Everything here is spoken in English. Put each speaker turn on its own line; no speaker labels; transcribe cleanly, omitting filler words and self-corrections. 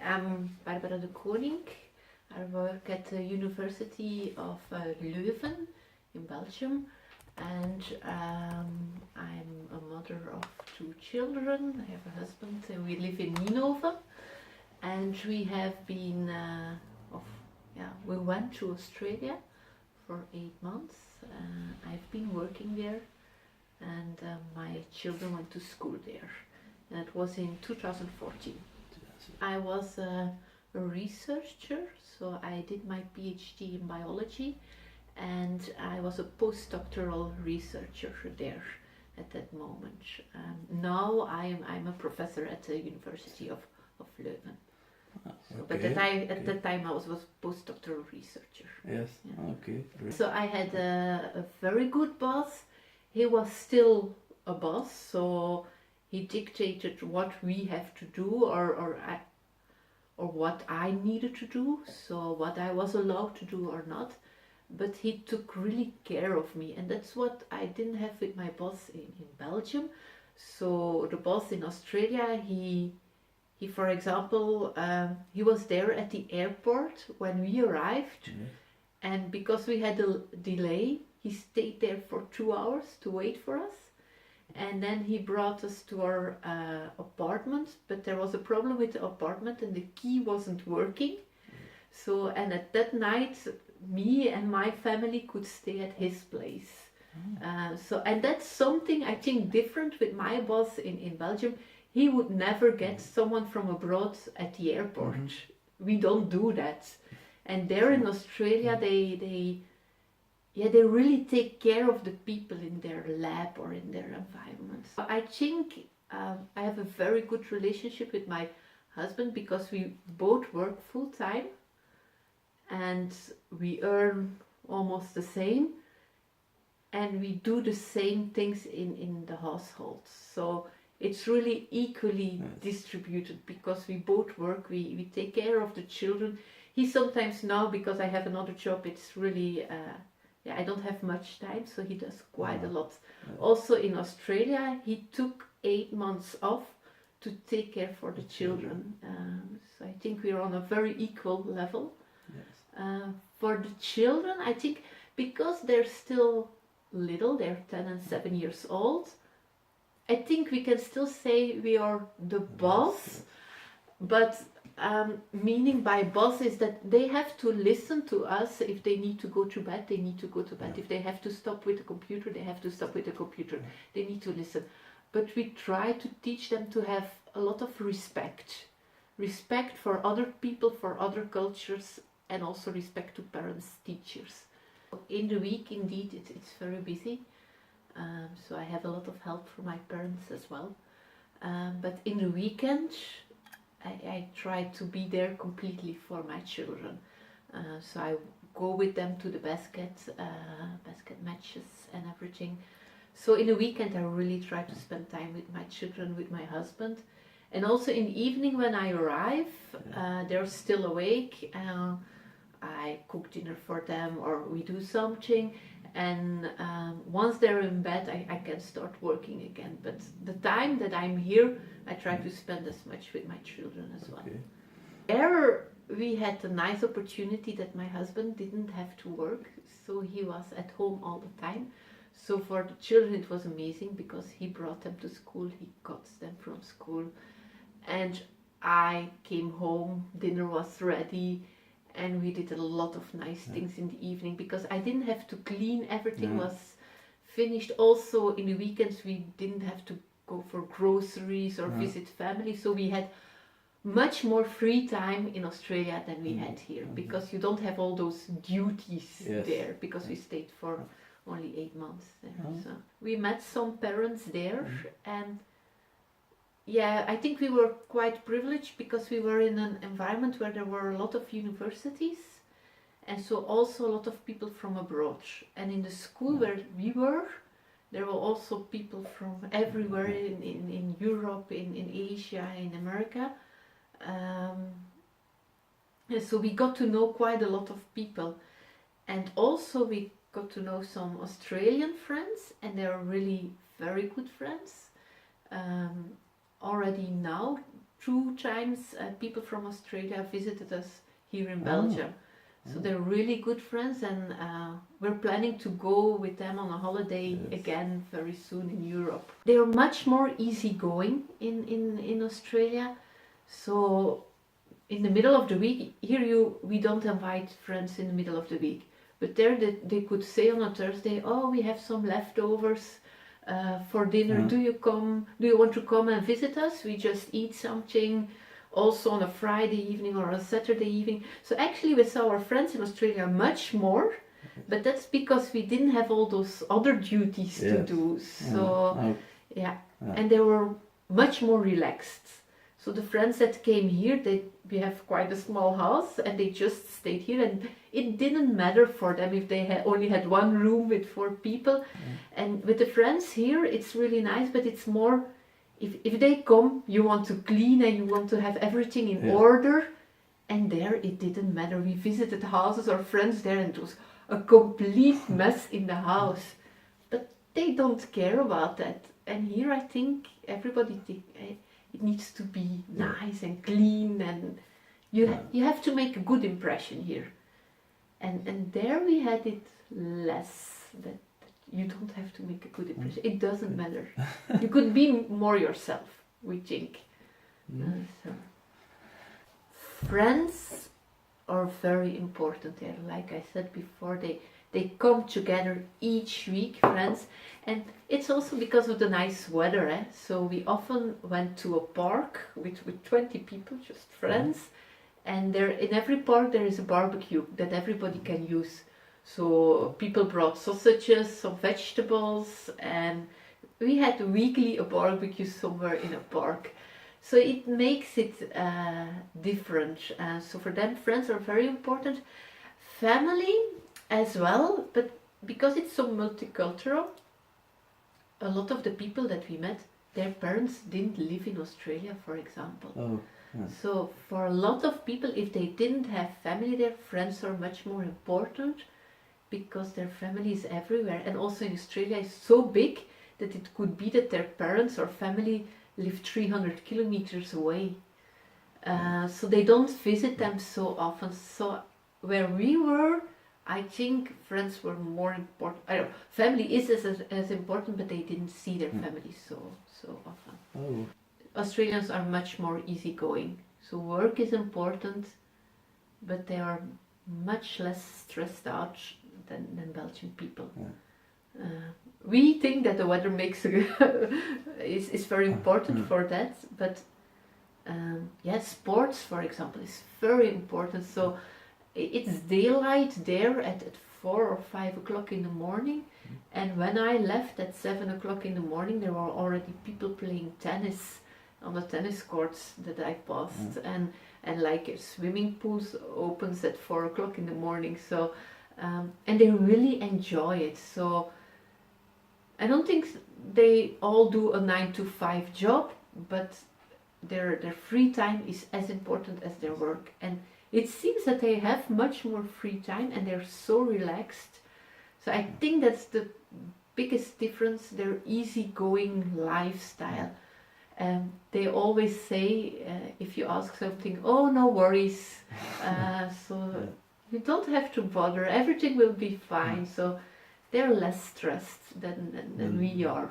am Barbara de Koning. I work at the University of Leuven in Belgium, and I'm a mother of 2 children. I have a husband and we live in Ninove, and we have been, we went to Australia for 8 months. I've been working there, and my children went to school there. And it was in 2014. I was a researcher, so I did my PhD in biology, and I was a postdoctoral researcher there at that moment. Now I'm a professor at the University of Leuven.
Okay.
But at that time I was postdoctoral researcher.
Yes.
Yeah.
Okay. Great.
So I had a very good boss. He was still a boss, so he dictated what we have to do, or what I needed to do, so what I was allowed to do or not. But he took really care of me, and that's what I didn't have with my boss in Belgium. So the boss in Australia, he for example, he was there at the airport when we arrived, and because we had a delay, he stayed there for 2 hours to wait for us. And then he brought us to our apartment, but there was a problem with the apartment and the key wasn't working. So, and at that night, me and my family could stay at his place. And that's something I think different with my boss in Belgium. He would never get someone from abroad at the airport. We don't do that. And there in Australia, they really take care of the people in their lab or in their environment. I think I have a very good relationship with my husband because we both work full time and we earn almost the same, and we do the same things in the household. So it's really equally distributed because we both work, we take care of the children. He sometimes now, because I have another job, it's really... I don't have much time, so he does quite a lot. Also in Australia, he took 8 months off to take care for the children. So I think we're on a very equal level. Yes. For the children, I think because they're still little, they're 10 and 7 years old, I think we can still say we are the boss, but meaning by boss is that they have to listen to us. If they need to go to bed, they need to go to bed. If they have to stop with the computer, they have to stop with the computer. They need to listen. But we try to teach them to have a lot of respect. Respect for other people, for other cultures, and also respect to parents, teachers. In the week, indeed, it's very busy. So I have a lot of help from my parents as well. But in the weekend, I try to be there completely for my children. So I go with them to the basket matches and everything. So in the weekend I really try to spend time with my children, with my husband. And also in the evening when I arrive, they're still awake. I cook dinner for them or we do something. And once they're in bed, I can start working again. But the time that I'm here, I try to spend as much with my children as well. There we had a nice opportunity that my husband didn't have to work, so he was at home all the time. So for the children it was amazing because he brought them to school, he got them from school, and I came home, dinner was ready, and we did a lot of nice things in the evening because I didn't have to clean, everything was finished. Also in the weekends we didn't have to go for groceries or visit family, so we had much more free time in Australia than we had here because you don't have all those duties there because we stayed for only 8 months there. So we met some parents there and I think we were quite privileged because we were in an environment where there were a lot of universities and so also a lot of people from abroad. And in the school where we were, there were also people from everywhere in Europe, in Asia, in America. And so we got to know quite a lot of people. And also we got to know some Australian friends, and they are really very good friends. Already now, 2 times people from Australia visited us here in Belgium. So they're really good friends, and we're planning to go with them on a holiday again very soon in Europe. They're much more easygoing in Australia. So in the middle of the week, here we don't invite friends in the middle of the week. But there they could say on a Thursday, oh, we have some leftovers for dinner. Do you want to come and visit us? We just eat something. Also on a Friday evening or a Saturday evening. So actually we saw our friends in Australia much more, but that's because we didn't have all those other duties to do. So and they were much more relaxed. So the friends that came here, we have quite a small house, and they just stayed here, and it didn't matter for them if they only had one room with 4 people. And with the friends here, it's really nice, but it's more, if they come, you want to clean and you want to have everything in order. And there it didn't matter. We visited houses or friends there, and it was a complete mess in the house. But they don't care about that. And here I think everybody it needs to be nice and clean, and you have to make a good impression here. And there we had it less, that you don't have to make a good impression. It doesn't matter. You could be more yourself, we think. So. Friends are very important there. Like I said before, they come together each week, friends. And it's also because of the nice weather. So we often went to a park with 20 people, just friends. And there in every park there is a barbecue that everybody can use. So people brought sausages, some vegetables, and we had weekly a barbecue somewhere in a park. So it makes it different. So for them, friends are very important. Family as well, but because it's so multicultural, a lot of the people that we met, their parents didn't live in Australia, for example. So for a lot of people, if they didn't have family there, friends are much more important, because their family is everywhere. And also in Australia is so big that it could be that their parents or family live 300 kilometers away. So they don't visit them so often. So where we were, I think friends were more important. I don't know, family is as important, but they didn't see their family so often. Australians are much more easygoing. So work is important, but they are much less stressed out than Belgian people. We think that the weather is very important for that, but sports, for example, is very important. So it's daylight there at 4 or 5 o'clock in the morning, and when I left at 7 o'clock in the morning, there were already people playing tennis on the tennis courts that I passed, and like swimming pools opens at 4 o'clock in the morning. So and they really enjoy it. So I don't think they all do a 9-to-5 job, but their free time is as important as their work. And it seems that they have much more free time, and they're so relaxed. So I think that's the biggest difference, their easygoing lifestyle. They always say, if you ask something, oh, no worries. So you don't have to bother, everything will be fine. So they're less stressed than we are.